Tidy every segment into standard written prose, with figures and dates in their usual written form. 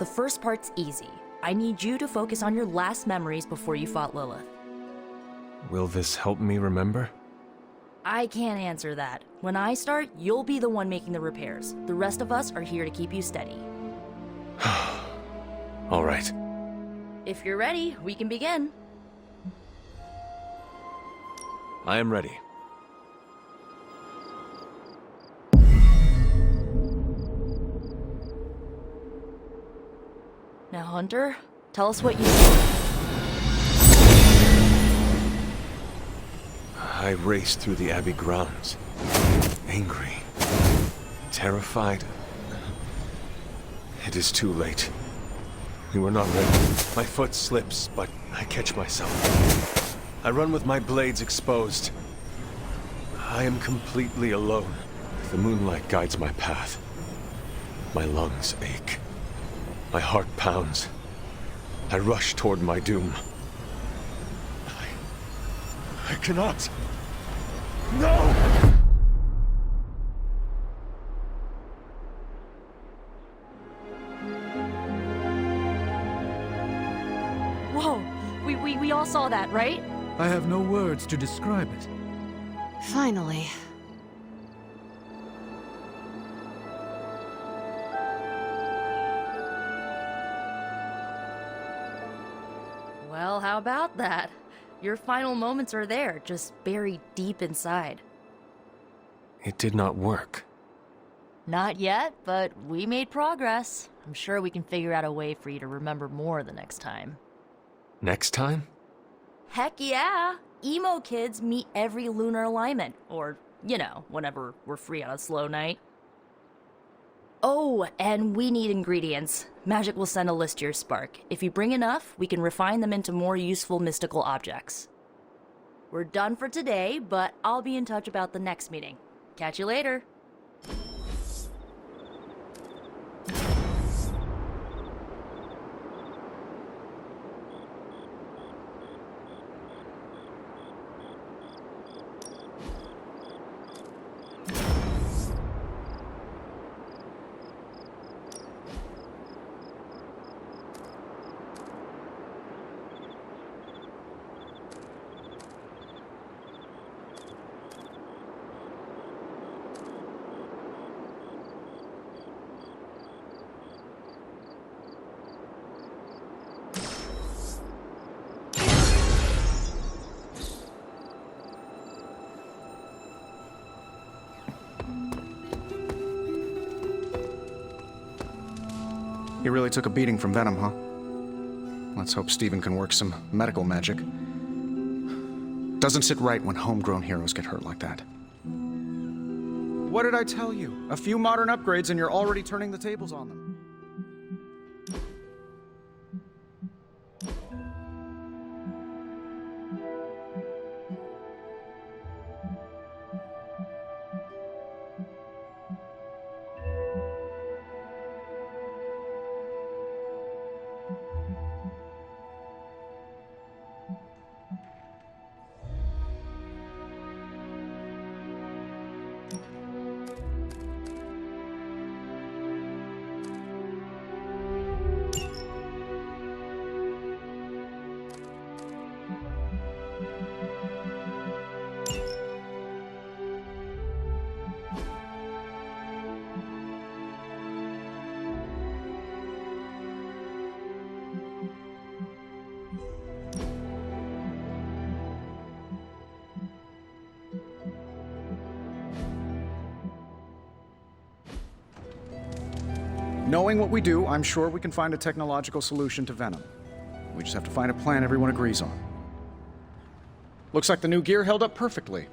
The first part's easy. I need you to focus on your last memories before you fought Lilith. Will this help me remember? I can't answer that. When I start, you'll be the one making the repairs. The rest of us are here to keep you steady. All right. If you're ready, we can begin. I am ready. Now, Hunter, tell us what you see. I raced through the Abbey grounds. Angry. Terrified. It is too late. We were not ready. My foot slips, but I catch myself. I run with my blades exposed. I am completely alone. The moonlight guides my path. My lungs ache. My heart pounds. I rush toward my doom. I cannot. No! Whoa! We all saw that, right? I have no words to describe it. Finally. Well, how about that? Your final moments are there, just buried deep inside. It did not work. Not yet, but we made progress. I'm sure we can figure out a way for you to remember more the next time. Next time? Heck yeah! EMO kids meet every lunar alignment, or, you know, whenever we're free on a slow night. Oh, and we need ingredients. Magic will send a list to your spark. If you bring enough, we can refine them into more useful mystical objects. We're done for today, but I'll be in touch about the next meeting. Catch you later. He really took a beating from Venom, huh? Let's hope Steven can work some medical magic. Doesn't sit right when homegrown heroes get hurt like that. What did I tell you? A few modern upgrades and you're already turning the tables on them. Knowing what we do, I'm sure we can find a technological solution to Venom. We just have to find a plan everyone agrees on. Looks like the new gear held up perfectly.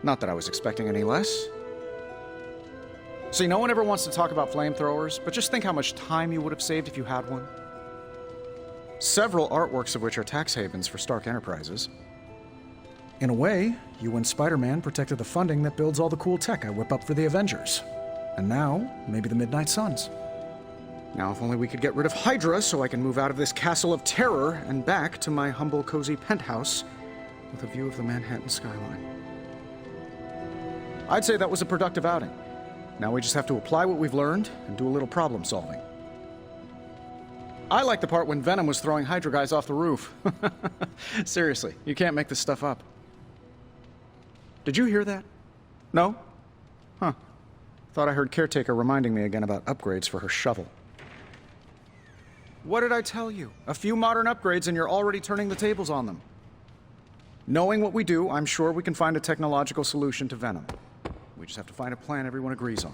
Not that I was expecting any less. See, no one ever wants to talk about flamethrowers, but just think how much time you would have saved if you had one. Several artworks of which are tax havens for Stark Enterprises. In a way, you and Spider-Man protected the funding that builds all the cool tech I whip up for the Avengers. And now, maybe the Midnight Suns. Now, if only we could get rid of Hydra so I can move out of this castle of terror and back to my humble, cozy penthouse with a view of the Manhattan skyline. I'd say that was a productive outing. Now we just have to apply what we've learned and do a little problem solving. I like the part when Venom was throwing Hydra guys off the roof. Seriously, you can't make this stuff up. Did you hear that? No? Huh. Thought I heard Caretaker reminding me again about upgrades for her shovel. What did I tell you? A few modern upgrades and you're already turning the tables on them. Knowing what we do, I'm sure we can find a technological solution to Venom. We just have to find a plan everyone agrees on.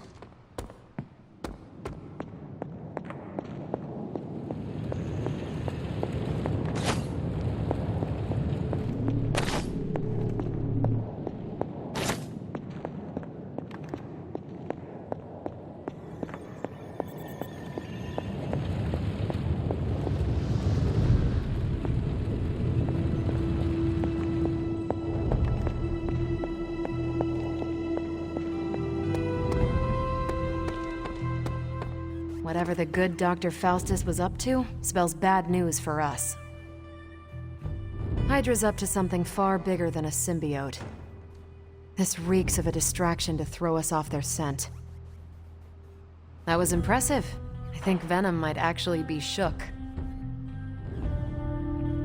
Whatever the good Dr. Faustus was up to spells bad news for us. Hydra's up to something far bigger than a symbiote. This reeks of a distraction to throw us off their scent. That was impressive. I think Venom might actually be shook.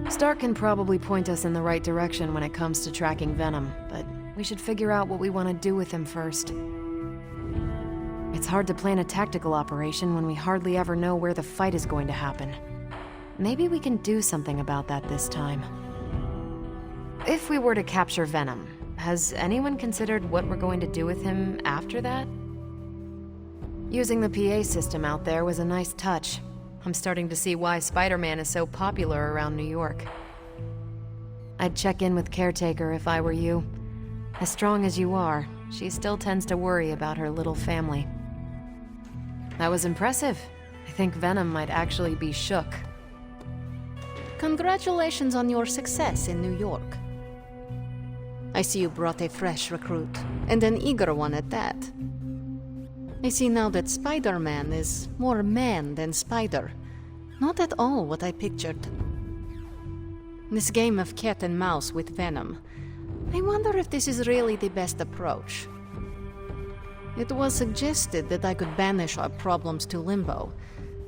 Stark can probably point us in the right direction when it comes to tracking Venom, but we should figure out what we want to do with him first. It's hard to plan a tactical operation when we hardly ever know where the fight is going to happen. Maybe we can do something about that this time. If we were to capture Venom, has anyone considered what we're going to do with him after that? Using the PA system out there was a nice touch. I'm starting to see why Spider-Man is so popular around New York. I'd check in with Caretaker if I were you. As strong as you are, she still tends to worry about her little family. That was impressive. I think Venom might actually be shook. Congratulations on your success in New York. I see you brought a fresh recruit, and an eager one at that. I see now that Spider-Man is more man than spider. Not at all what I pictured. This game of cat and mouse with Venom. I wonder if this is really the best approach. It was suggested that I could banish our problems to Limbo,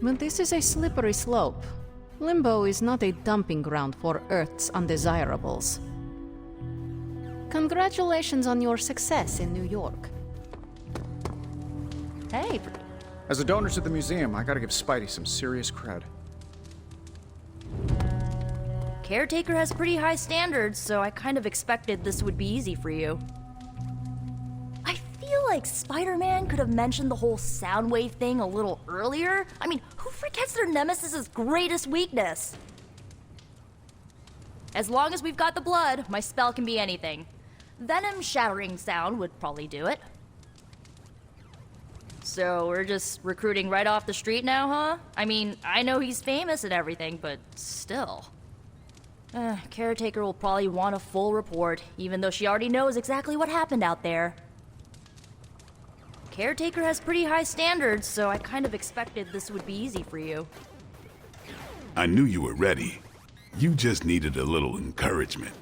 but this is a slippery slope. Limbo is not a dumping ground for Earth's undesirables. Congratulations on your success in New York. Hey, As a donor to the museum, I gotta give Spidey some serious cred. Caretaker has pretty high standards, so I kind of expected this would be easy for you. I feel like Spider-Man could have mentioned the whole Soundwave thing a little earlier. I mean, who forgets their nemesis's greatest weakness? As long as we've got the blood, my spell can be anything. Venom shattering sound would probably do it. So we're just recruiting right off the street now, huh? I mean, I know he's famous and everything, but still. Caretaker will probably want a full report, even though she already knows exactly what happened out there. Caretaker has pretty high standards, so I kind of expected this would be easy for you. I knew you were ready. You just needed a little encouragement.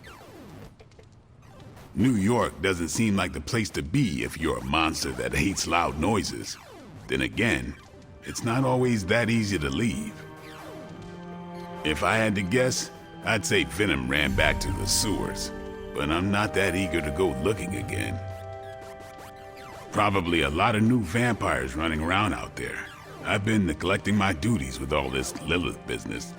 New York doesn't seem like the place to be if you're a monster that hates loud noises. Then again, it's not always that easy to leave. If I had to guess, I'd say Venom ran back to the sewers, but I'm not that eager to go looking again. Probably a lot of new vampires running around out there. I've been neglecting my duties with all this Lilith business.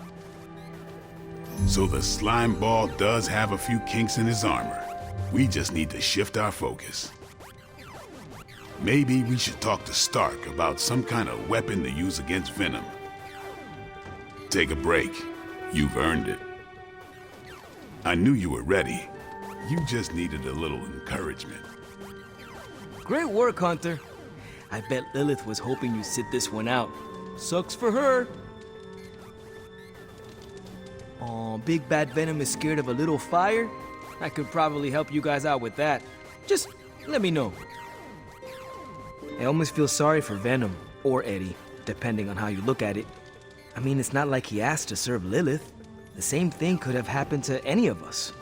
So the slime ball does have a few kinks in his armor. We just need to shift our focus. Maybe we should talk to Stark about some kind of weapon to use against Venom. Take a break. You've earned it. I knew you were ready. You just needed a little encouragement. Great work, Hunter. I bet Lilith was hoping you'd sit this one out. Sucks for her. Aw, Big Bad Venom is scared of a little fire? I could probably help you guys out with that. Just let me know. I almost feel sorry for Venom, or Eddie, depending on how you look at it. I mean, it's not like he asked to serve Lilith. The same thing could have happened to any of us.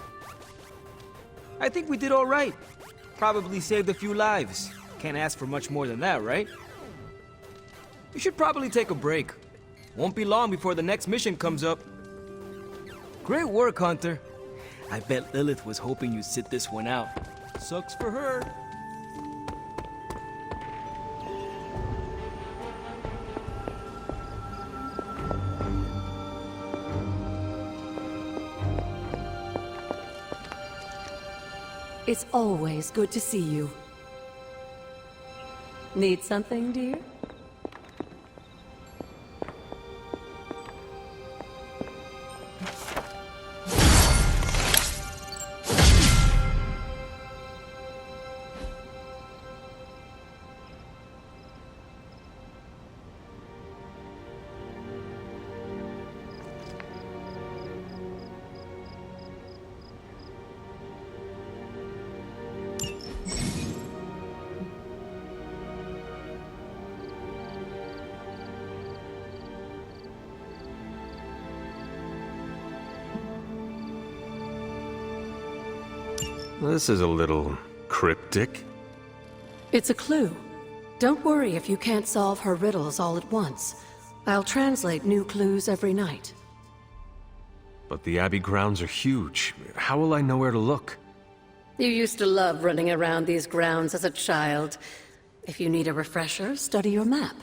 I think we did all right. Probably saved a few lives. Can't ask for much more than that, right? We should probably take a break. Won't be long before the next mission comes up. Great work, Hunter. I bet Lilith was hoping you'd sit this one out. Sucks for her. It's always good to see you. Need something, dear? This is a little cryptic. It's a clue. Don't worry if you can't solve her riddles all at once. I'll translate new clues every night. But the Abbey grounds are huge. How will I know where to look? You used to love running around these grounds as a child. If you need a refresher, study your map.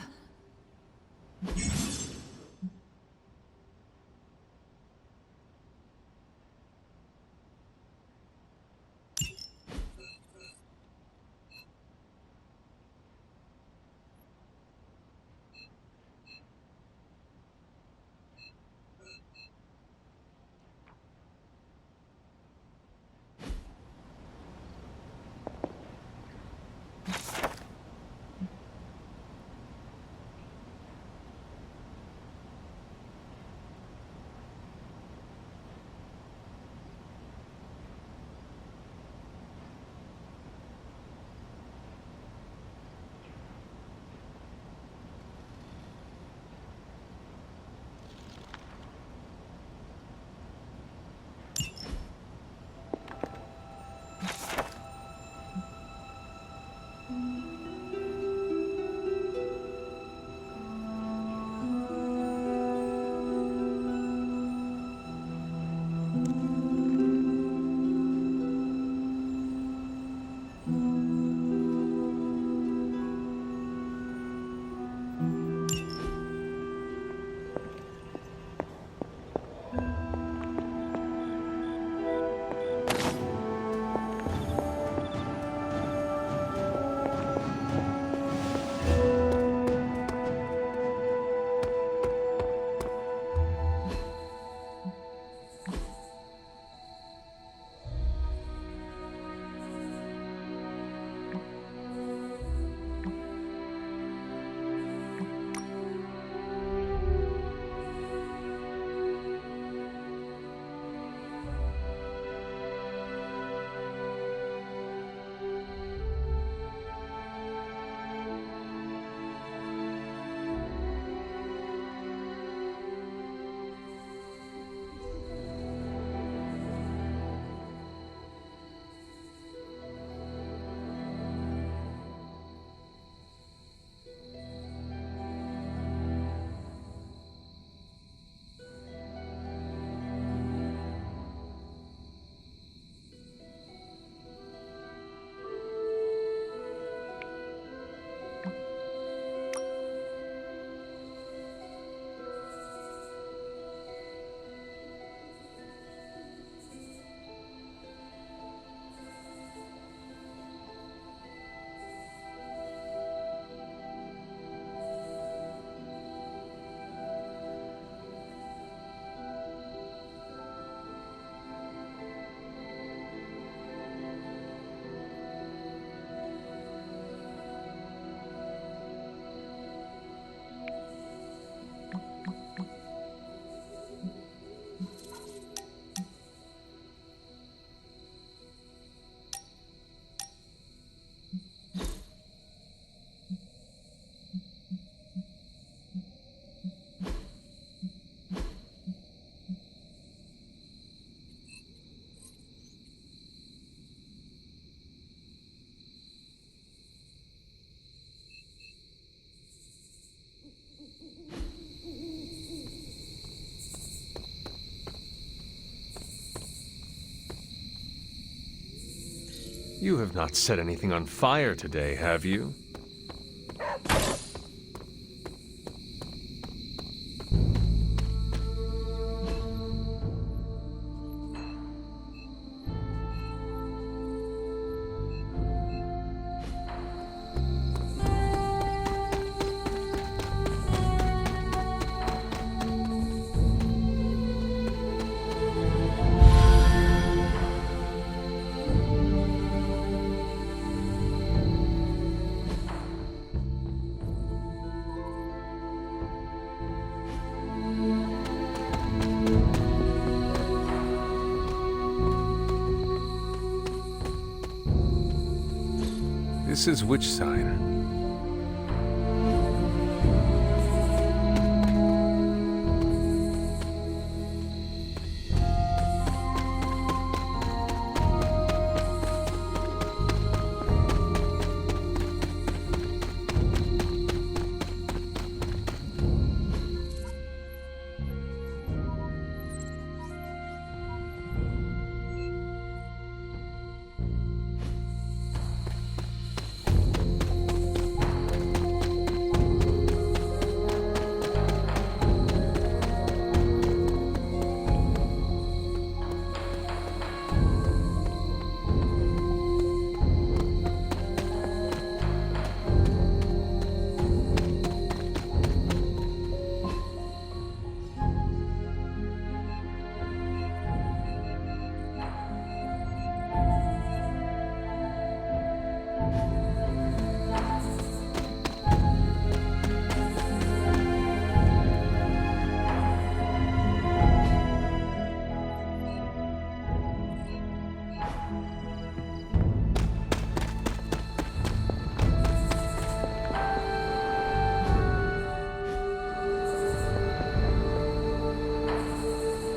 You have not set anything on fire today, have you? This is which sign?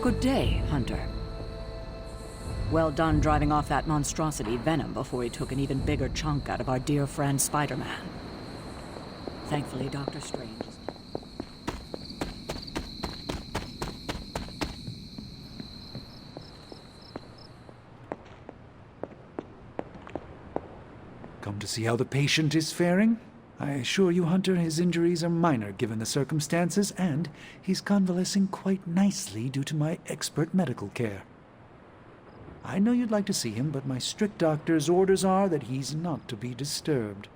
Good day, Hunter. Well done driving off that monstrosity Venom before he took an even bigger chunk out of our dear friend Spider-Man. Thankfully, Dr. Strange is... Come to see how the patient is faring? I assure you, Hunter, his injuries are minor given the circumstances, and he's convalescing quite nicely due to my expert medical care. I know you'd like to see him, but my strict doctor's orders are that he's not to be disturbed.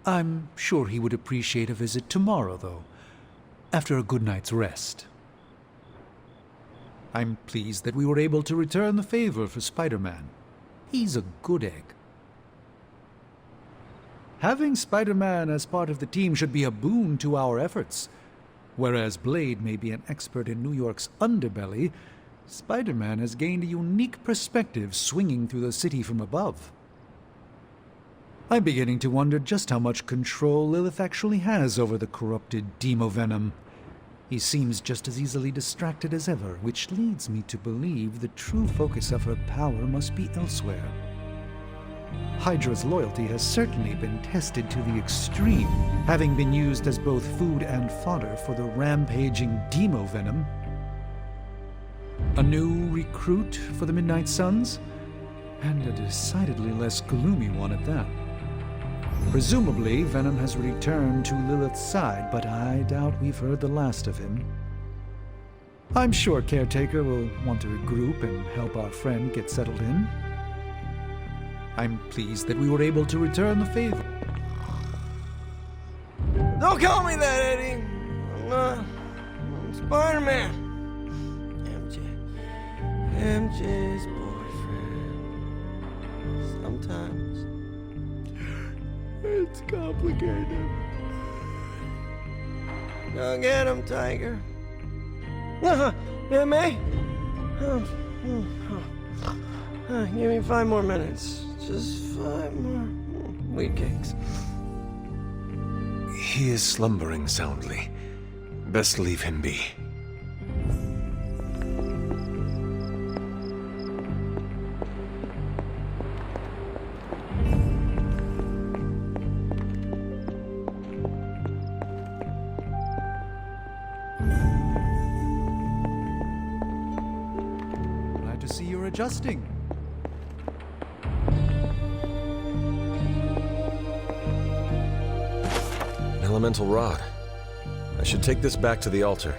I'm sure he would appreciate a visit tomorrow, though, after a good night's rest. I'm pleased that we were able to return the favor for Spider-Man. He's a good egg. Having Spider-Man as part of the team should be a boon to our efforts. Whereas Blade may be an expert in New York's underbelly, Spider-Man has gained a unique perspective swinging through the city from above. I'm beginning to wonder just how much control Lilith actually has over the corrupted Demo-Venom. He seems just as easily distracted as ever, which leads me to believe the true focus of her power must be elsewhere. Hydra's loyalty has certainly been tested to the extreme, having been used as both food and fodder for the rampaging Demo-Venom. A new recruit for the Midnight Suns? And a decidedly less gloomy one at that. Presumably, Venom has returned to Lilith's side, but I doubt we've heard the last of him. I'm sure Caretaker will want to regroup and help our friend get settled in. I'm pleased that we were able to return the favor. Don't call me that, Eddie. I'm Spider-Man. MJ's boyfriend. Sometimes it's complicated. Go get him, Tiger. Yeah, May? Give me 5 more minutes. Just 5 more wheat cakes. He is slumbering soundly. Best leave him be. Glad to see you're adjusting. elemental rod. I should take this back to the altar.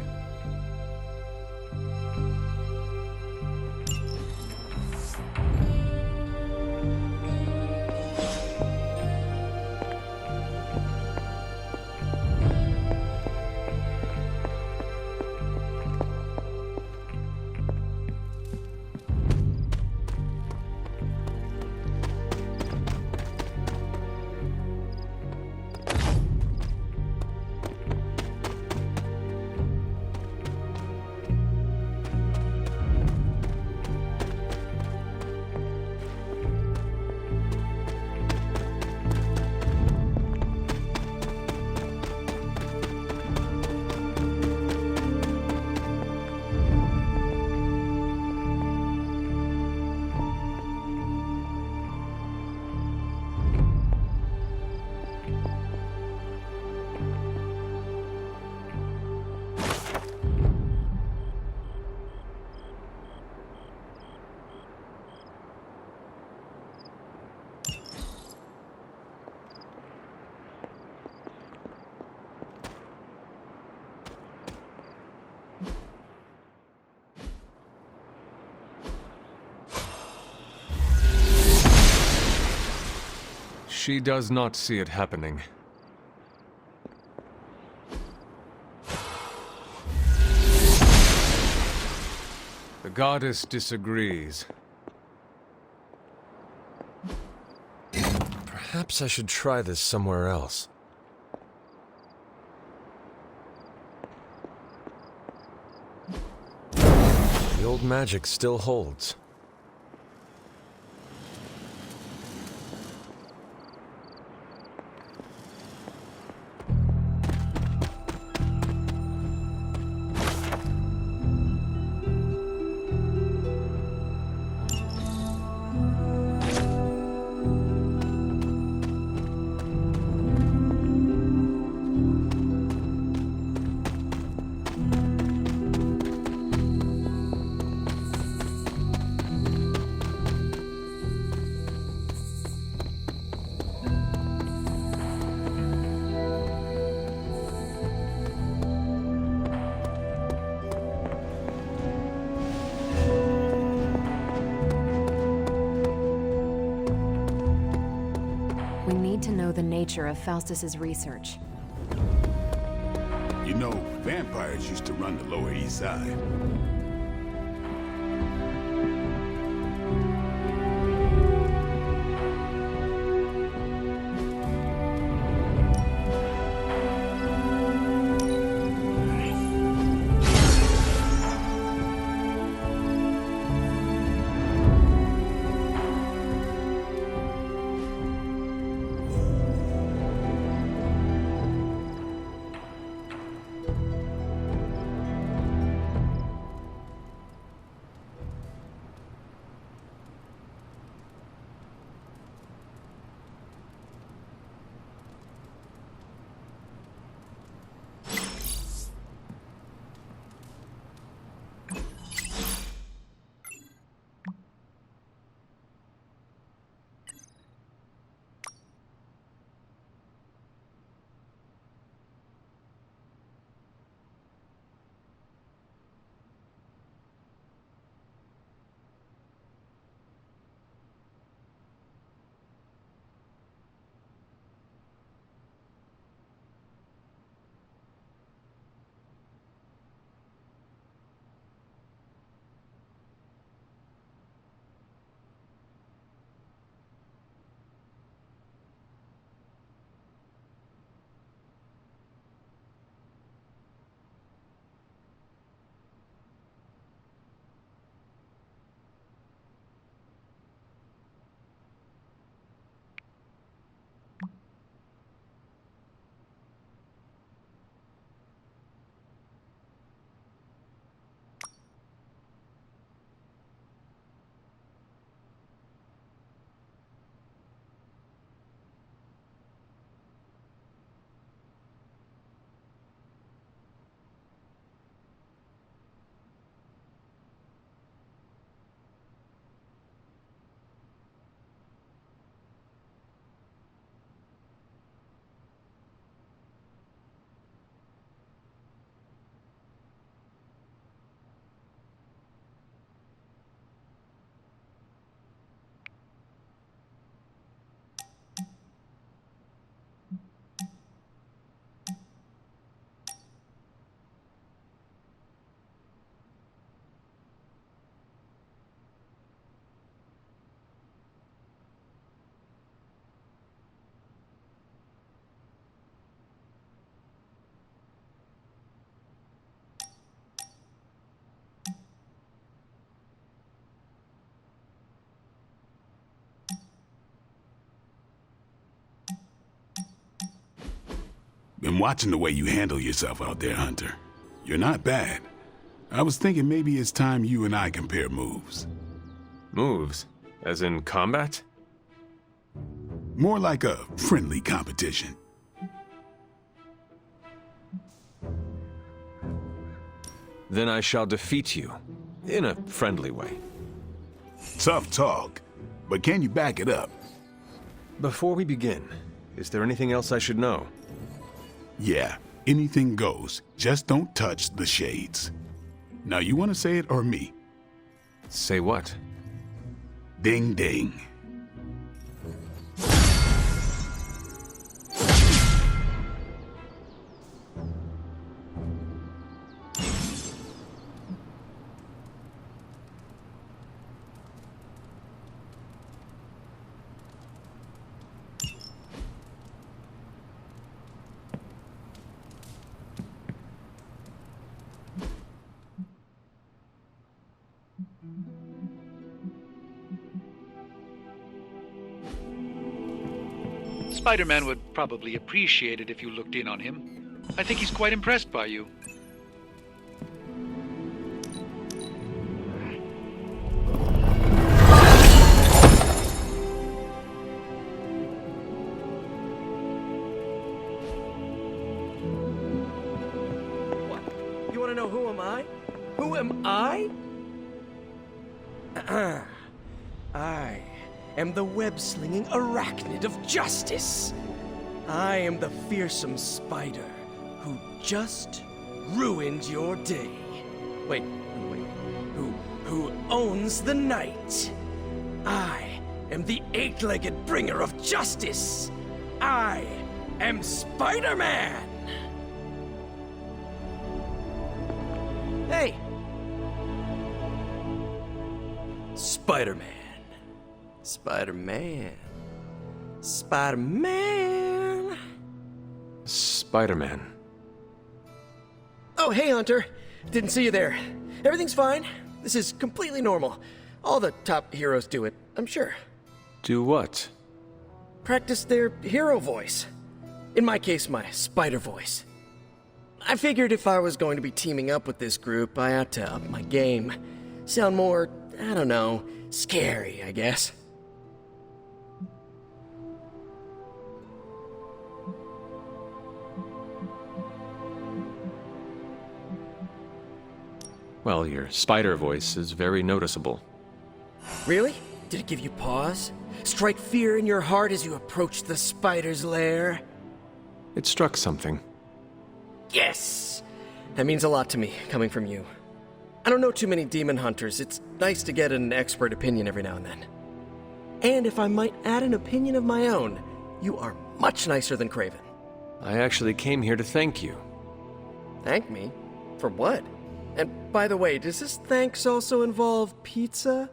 She does not see it happening. The goddess disagrees. Perhaps I should try this somewhere else. The old magic still holds. The nature of Faustus's research. You know, vampires used to run the Lower East Side. Been watching the way you handle yourself out there, Hunter. You're not bad. I was thinking maybe it's time you and I compare moves. Moves? As in combat? More like a friendly competition. Then I shall defeat you. In a friendly way. Tough talk, but can you back it up? Before we begin, is there anything else I should know? Yeah, anything goes. Just don't touch the shades. Now, you want to say it or me? Say what? Ding ding. Spider-Man would probably appreciate it if you looked in on him. I think he's quite impressed by you. What? You want to know who am I? Who am I? I am the web-slinging arachnid of justice. I am the fearsome spider who just ruined your day. Wait. Who owns the night? I am the eight-legged bringer of justice. I am Spider-Man. Hey. Spider-Man. Spider-Man. Spider-Man. Spider-Man. Oh, hey, Hunter. Didn't see you there. Everything's fine. This is completely normal. All the top heroes do it, I'm sure. Do what? Practice their hero voice. In my case, my spider voice. I figured if I was going to be teaming up with this group, I ought to up my game. Sound more, I don't know, scary, I guess. Well, your spider voice is very noticeable. Really? Did it give you pause? Strike fear in your heart as you approach the spider's lair? It struck something. Yes! That means a lot to me, coming from you. I don't know too many demon hunters. It's nice to get an expert opinion every now and then. And if I might add an opinion of my own, you are much nicer than Craven. I actually came here to thank you. Thank me? For what? And by the way, does this thanks also involve pizza?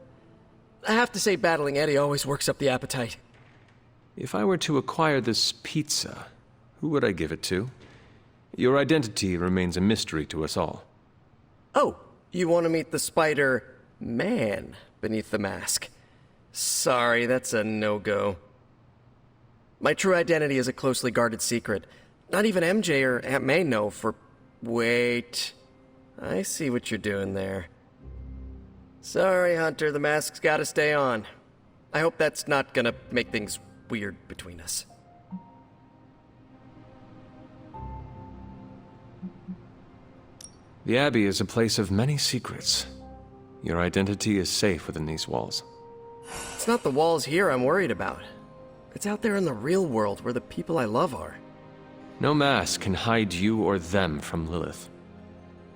I have to say, battling Eddie always works up the appetite. If I were to acquire this pizza, who would I give it to? Your identity remains a mystery to us all. Oh, you want to meet the Spider-Man beneath the mask. Sorry, that's a no-go. My true identity is a closely guarded secret. Not even MJ or Aunt May know for... Wait... I see what you're doing there. Sorry, Hunter, the mask's gotta stay on. I hope that's not gonna make things weird between us. The Abbey is a place of many secrets. Your identity is safe within these walls. It's not the walls here I'm worried about. It's out there in the real world where the people I love are. No mask can hide you or them from Lilith.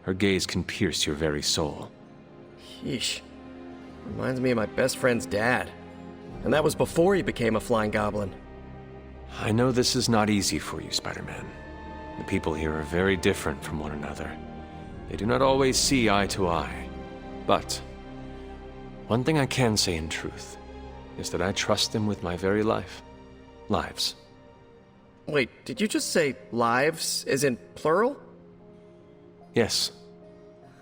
Her gaze can pierce your very soul. Yeesh. Reminds me of my best friend's dad. And that was before he became a flying goblin. I know this is not easy for you, Spider-Man. The people here are very different from one another. They do not always see eye to eye. But one thing I can say in truth is that I trust them with my very life. Lives. Wait, did you just say lives, as in plural? Yes.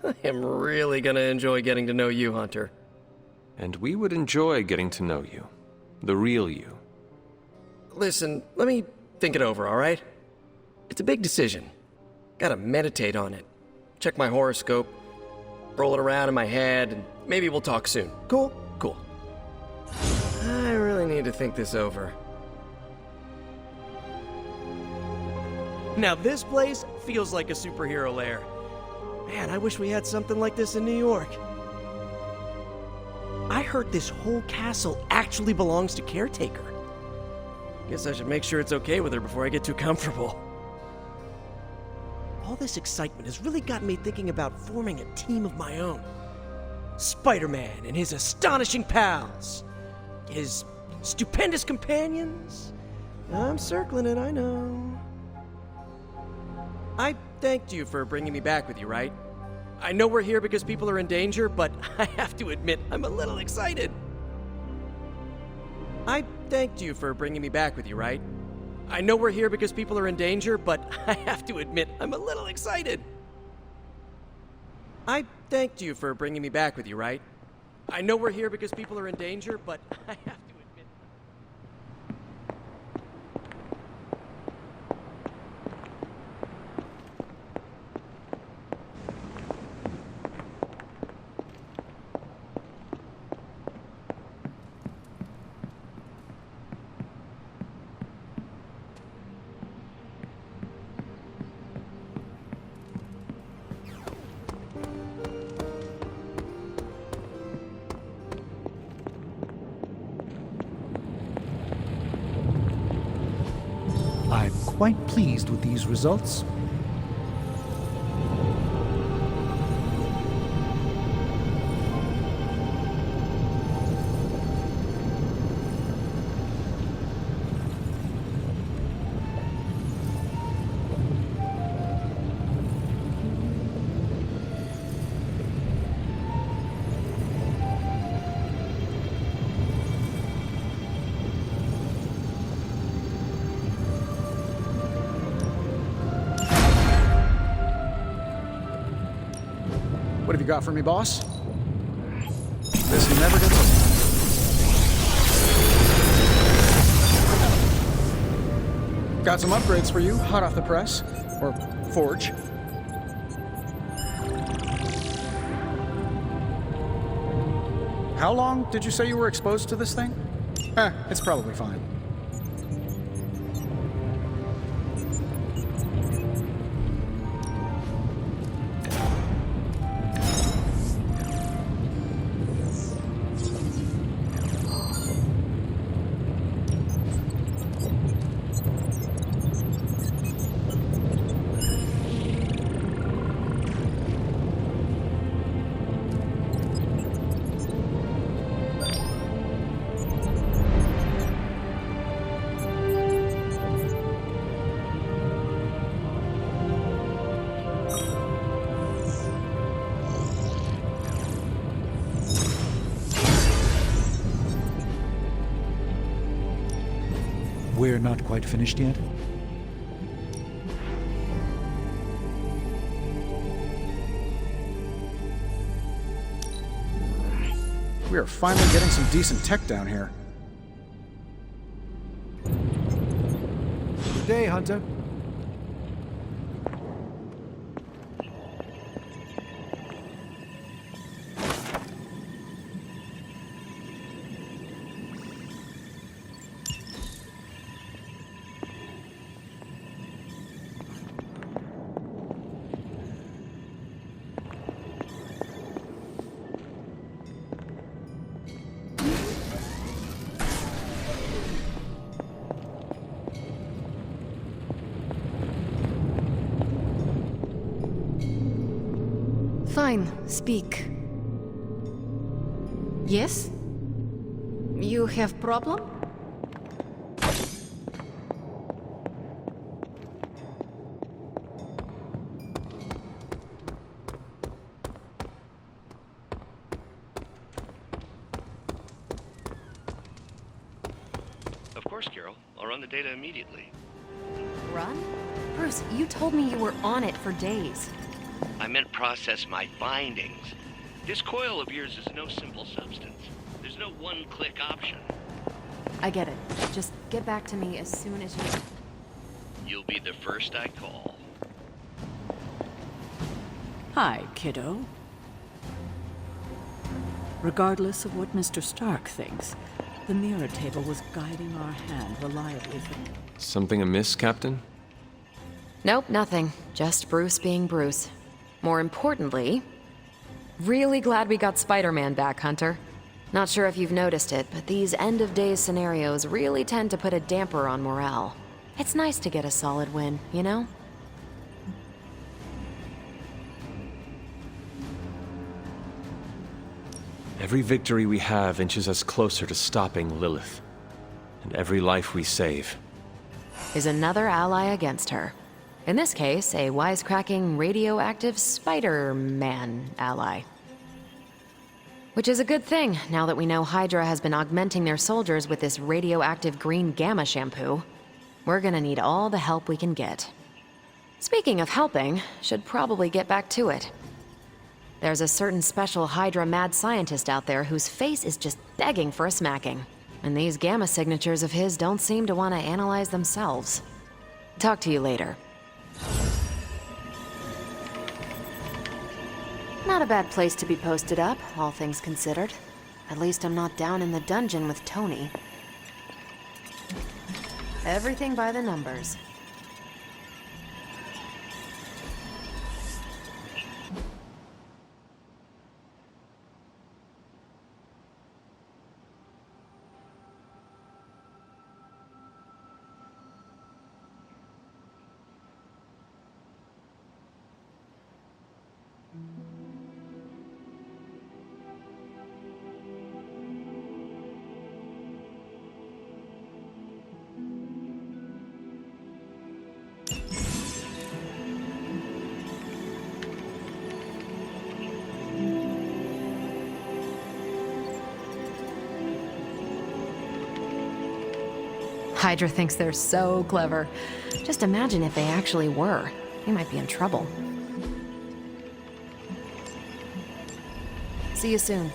I am really gonna enjoy getting to know you, Hunter. And we would enjoy getting to know you. The real you. Listen, let me think it over, alright? It's a big decision. Gotta meditate on it. Check my horoscope, roll it around in my head, and maybe we'll talk soon. Cool? Cool. I really need to think this over. Now this place feels like a superhero lair. Man, I wish we had something like this in New York. I heard this whole castle actually belongs to Caretaker. Guess I should make sure it's okay with her before I get too comfortable. All this excitement has really got me thinking about forming a team of my own. Spider-Man and his astonishing pals. His stupendous companions. I'm circling it, I know. I thanked you for bringing me back with you, right? I know we're here because people are in danger, but I have to admit, I'm a little excited. I thanked you for bringing me back with you, right? I know we're here because people are in danger, but I have to admit, I'm a little excited. I thanked you for bringing me back with you, right? I know we're here because people are in danger, but I have to admit... I'm quite pleased with these results. What have you got for me, boss? This never gets old. Got some upgrades for you, hot off the press. Or forge. How long did you say you were exposed to this thing? It's probably fine. We're not quite finished yet. We are finally getting some decent tech down here. Good day, Hunter. Fine, speak. Yes? You have problem? Of course, Carol. I'll run the data immediately. Run? Bruce, you told me you were on it for days. I meant process my findings. This coil of yours is no simple substance. There's no one-click option. I get it. Just get back to me as soon as you... You'll be the first I call. Hi, kiddo. Regardless of what Mr. Stark thinks, the mirror table was guiding our hand reliably for... Something amiss, Captain? Nope, nothing. Just Bruce being Bruce. More importantly, really glad we got Spider-Man back, Hunter. Not sure if you've noticed it, but these end-of-days scenarios really tend to put a damper on morale. It's nice to get a solid win, you know? Every victory we have inches us closer to stopping Lilith. And every life we save is another ally against her. In this case, a wisecracking, radioactive Spider-Man ally. Which is a good thing, now that we know Hydra has been augmenting their soldiers with this radioactive green gamma shampoo. We're gonna need all the help we can get. Speaking of helping, should probably get back to it. There's a certain special Hydra mad scientist out there whose face is just begging for a smacking. And these gamma signatures of his don't seem to want to analyze themselves. Talk to you later. Not a bad place to be posted up, all things considered. At least I'm not down in the dungeon with Tony. Everything by the numbers. Hydra thinks they're so clever. Just imagine if they actually were. We might be in trouble. See you soon.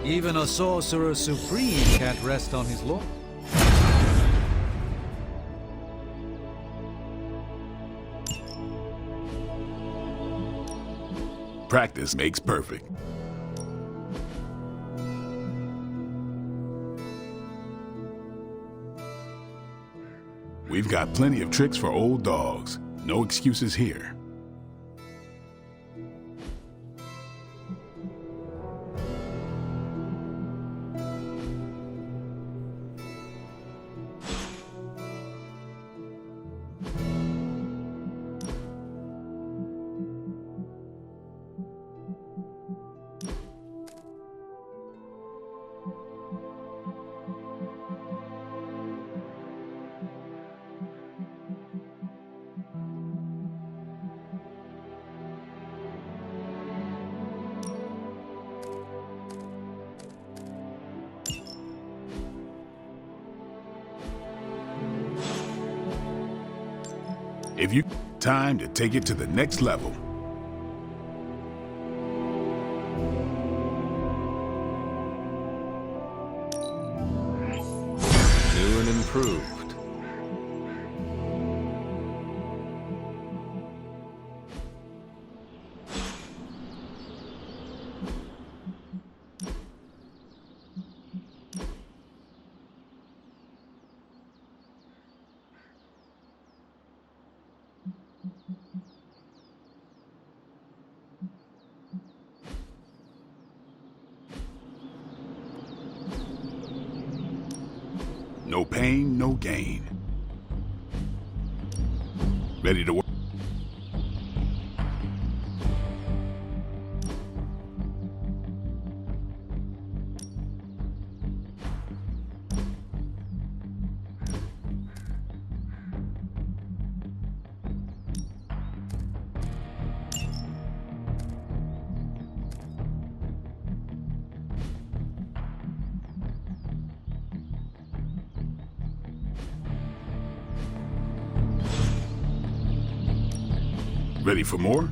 Even a sorcerer supreme can't rest on his laurels. Practice makes perfect. We've got plenty of tricks for old dogs. No excuses here. If you time to take it to the next level. New and improved. No pain, no gain. Ready to work? Ready for more?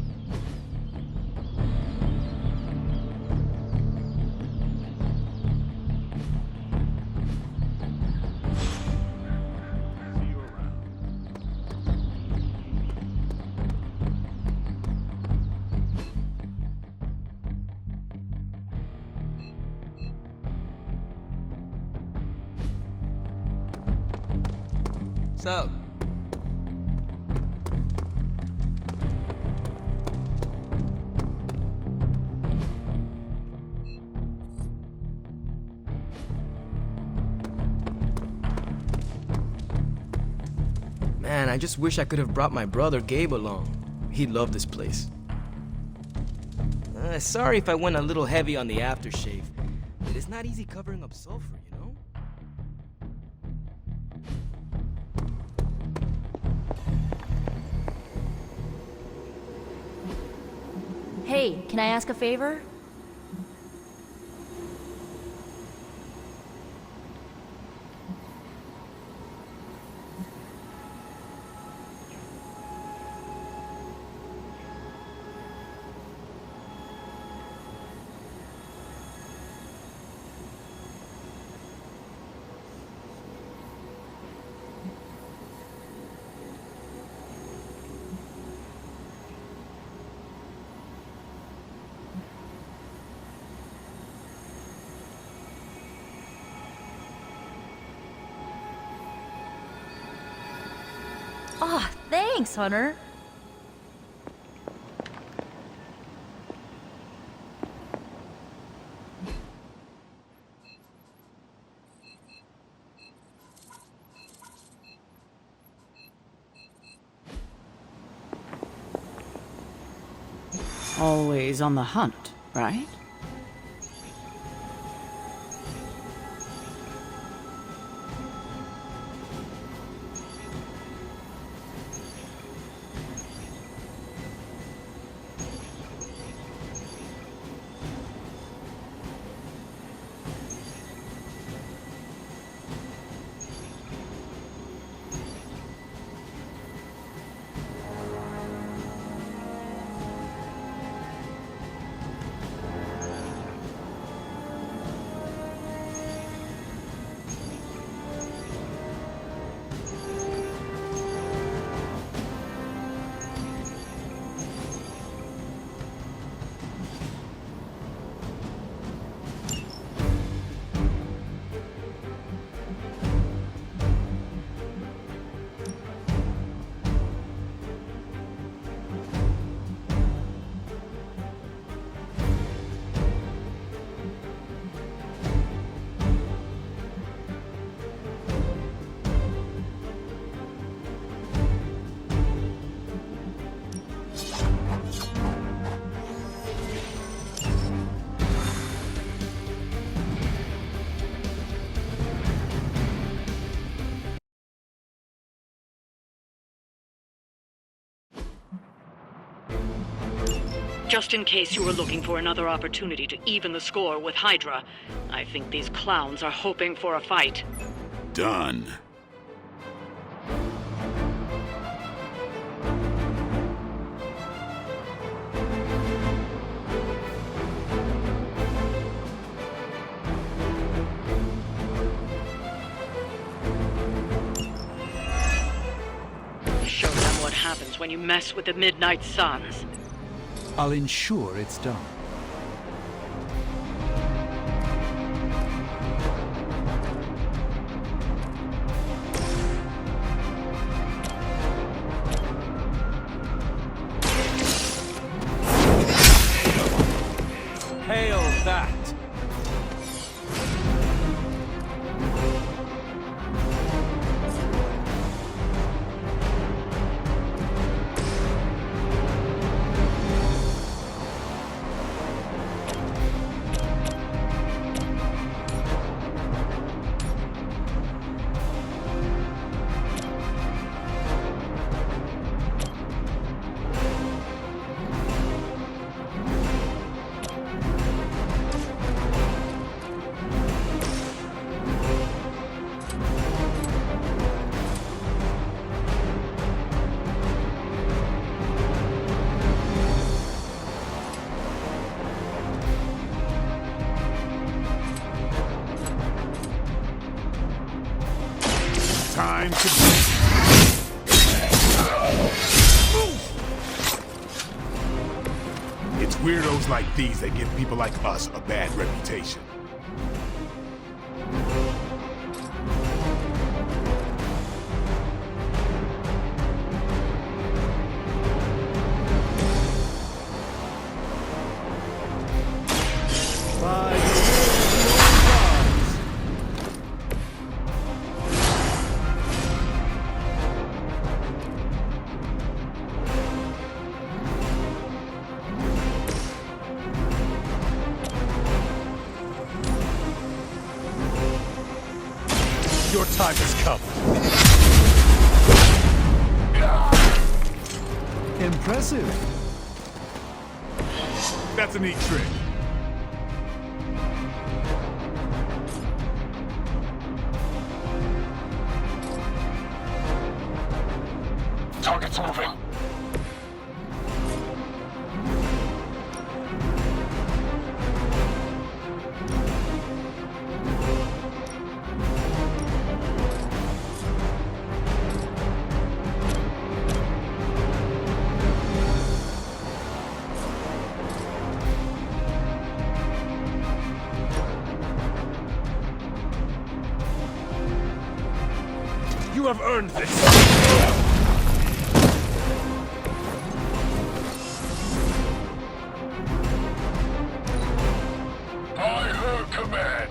What's up? Man, I just wish I could have brought my brother Gabe along. He'd love this place. Sorry if I went a little heavy on the aftershave, but it's not easy covering up sulfur, you know? Hey, can I ask a favor? Ah, thanks, Hunter. Always on the hunt, right? Just in case you were looking for another opportunity to even the score with Hydra, I think these clowns are hoping for a fight. Done. Show them what happens when you mess with the Midnight Suns. I'll ensure it's done. Hail that! to do. It's weirdos like these that give people like us a bad reputation. Your time has come. Impressive. That's a neat trick. Target's moving. You have earned this. I heard command.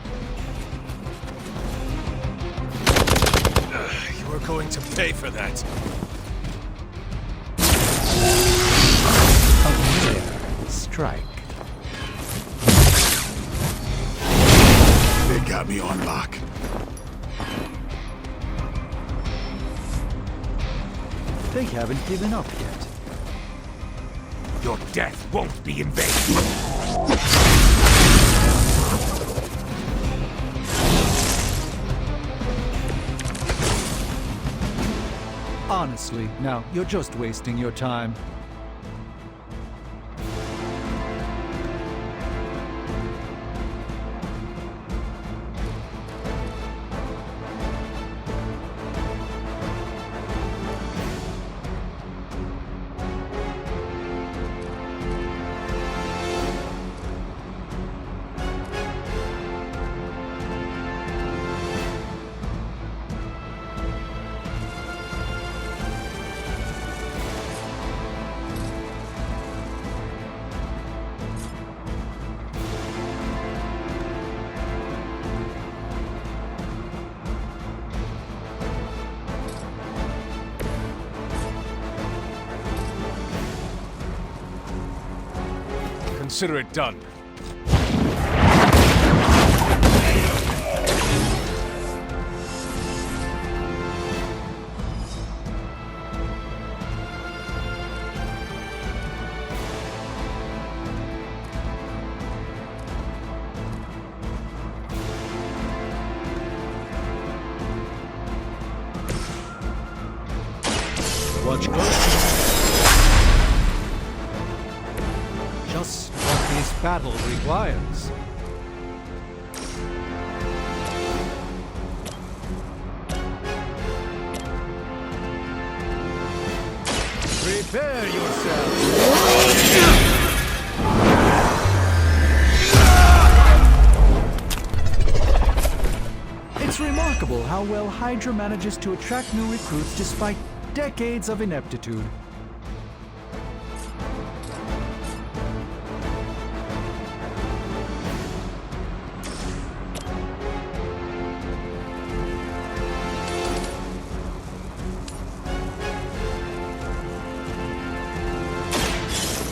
You are going to pay for that. A rare strike. They got me on lock. They haven't given up yet. Your death won't be in vain. Honestly, now, you're just wasting your time. Consider it done. Watch close. Just what this battle requires. Prepare yourself. It's remarkable how well Hydra manages to attract new recruits despite decades of ineptitude.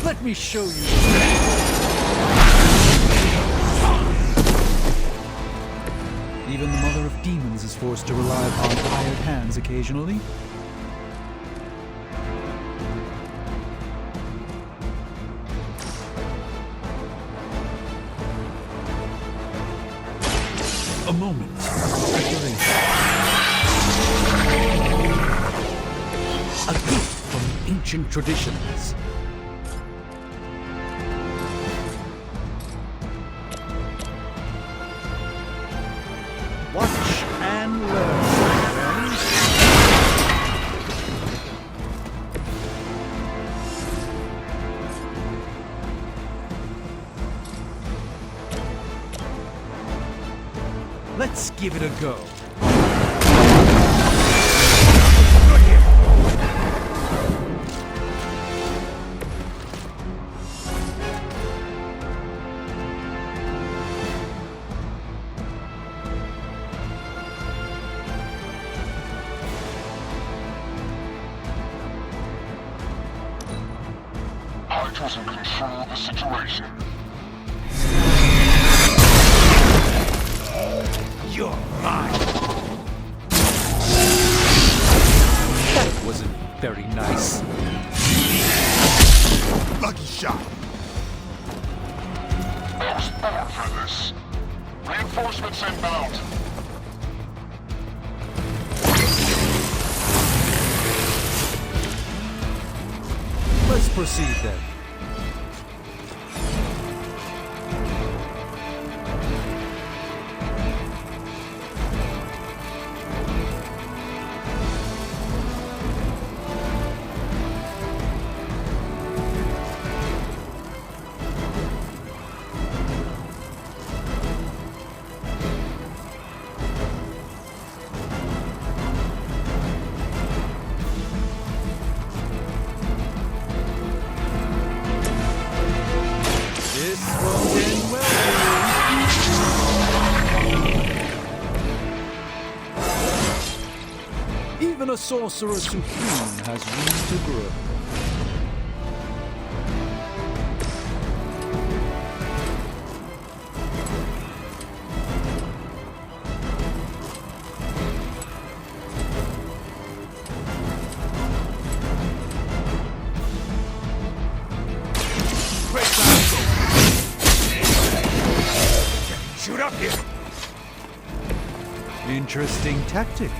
Let me show you. Even the Mother of Demons is forced to rely upon hired hands occasionally. A moment of speculation. A gift from ancient traditions. Watch and learn, friends. Let's give it a go. Hydra's in control of the situation. You're mine. That wasn't very nice. Lucky shot. I was born for this. Reinforcements inbound. Let's proceed then. Even a sorcerer supreme has room to grow. Shoot up here. Interesting tactic.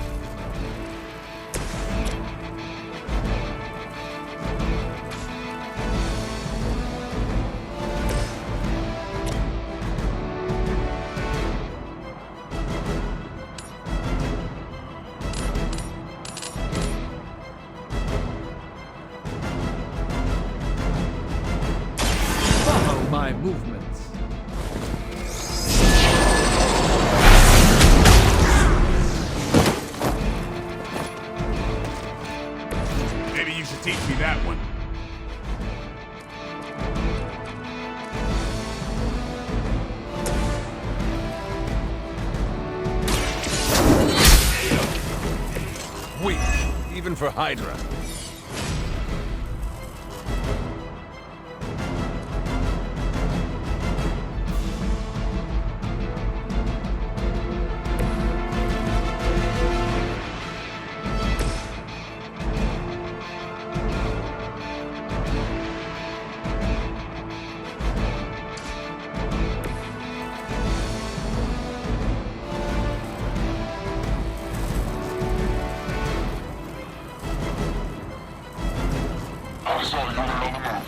Follow my movements. Maybe you should teach me that one. Weak, even for Hydra. I saw you were on the move.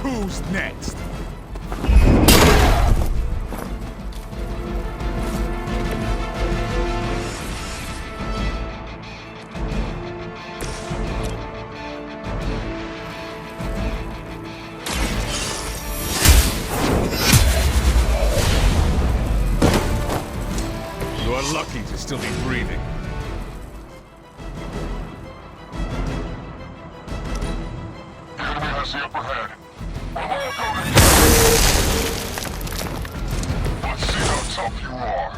Who's next? You are lucky to still be breathing. The enemy has the upper hand. Let's see how tough you are.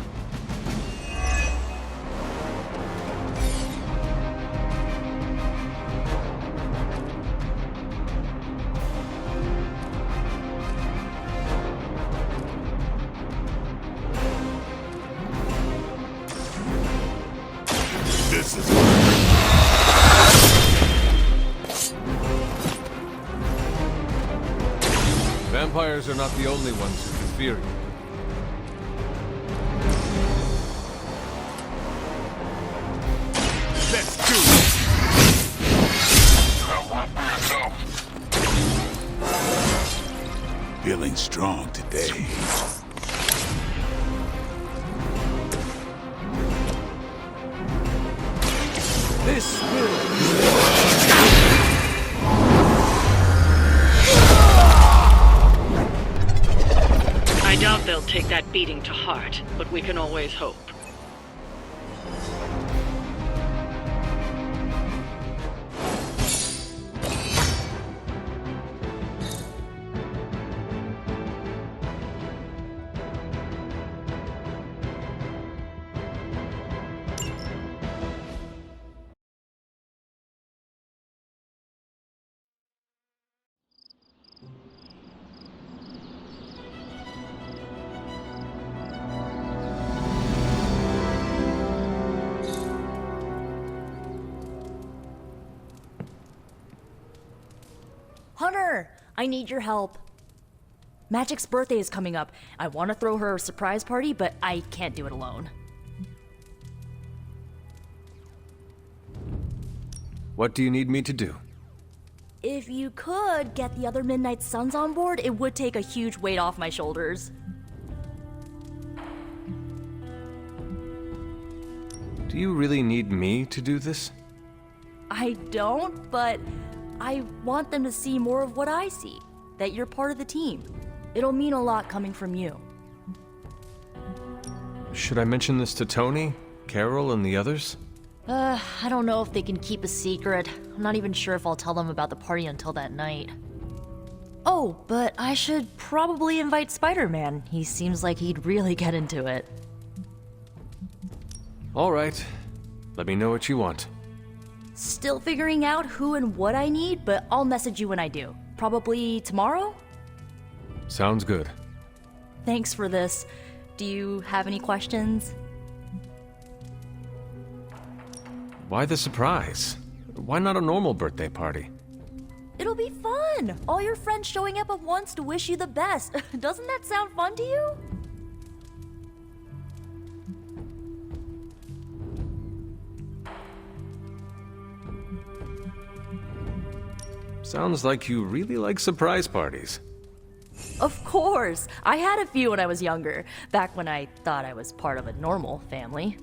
This is prayers are not the only ones who can fear you. Let's do it! That won't be enough. Feeling strong today. This will... I doubt they'll take that beating to heart, but we can always hope. Hunter, I need your help. Magic's birthday is coming up. I want to throw her a surprise party, but I can't do it alone. What do you need me to do? If you could get the other Midnight Suns on board, it would take a huge weight off my shoulders. Do you really need me to do this? I don't, but I want them to see more of what I see. That you're part of the team. It'll mean a lot coming from you. Should I mention this to Tony, Carol, and the others? I don't know if they can keep a secret. I'm not even sure if I'll tell them about the party until that night. Oh, but I should probably invite Spider-Man. He seems like he'd really get into it. All right. Let me know what you want. Still figuring out who and what I need, but I'll message you when I do. Probably tomorrow? Sounds good. Thanks for this. Do you have any questions? Why the surprise? Why not a normal birthday party? It'll be fun! All your friends showing up at once to wish you the best. Doesn't that sound fun to you? Sounds like you really like surprise parties. Of course! I had a few when I was younger, back when I thought I was part of a normal family.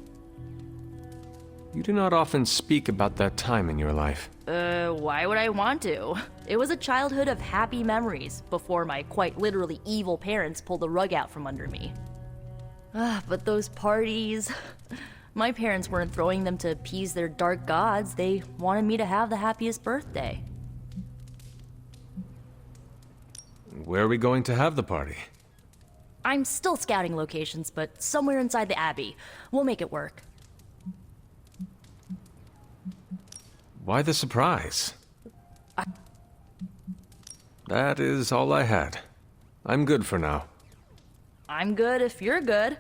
You do not often speak about that time in your life. Why would I want to? It was a childhood of happy memories, before my quite literally evil parents pulled the rug out from under me. But those parties... My parents weren't throwing them to appease their dark gods, they wanted me to have the happiest birthday. Where are we going to have the party? I'm still scouting locations, but somewhere inside the Abbey. We'll make it work. Why the surprise? That is all I had. I'm good for now. I'm good if you're good.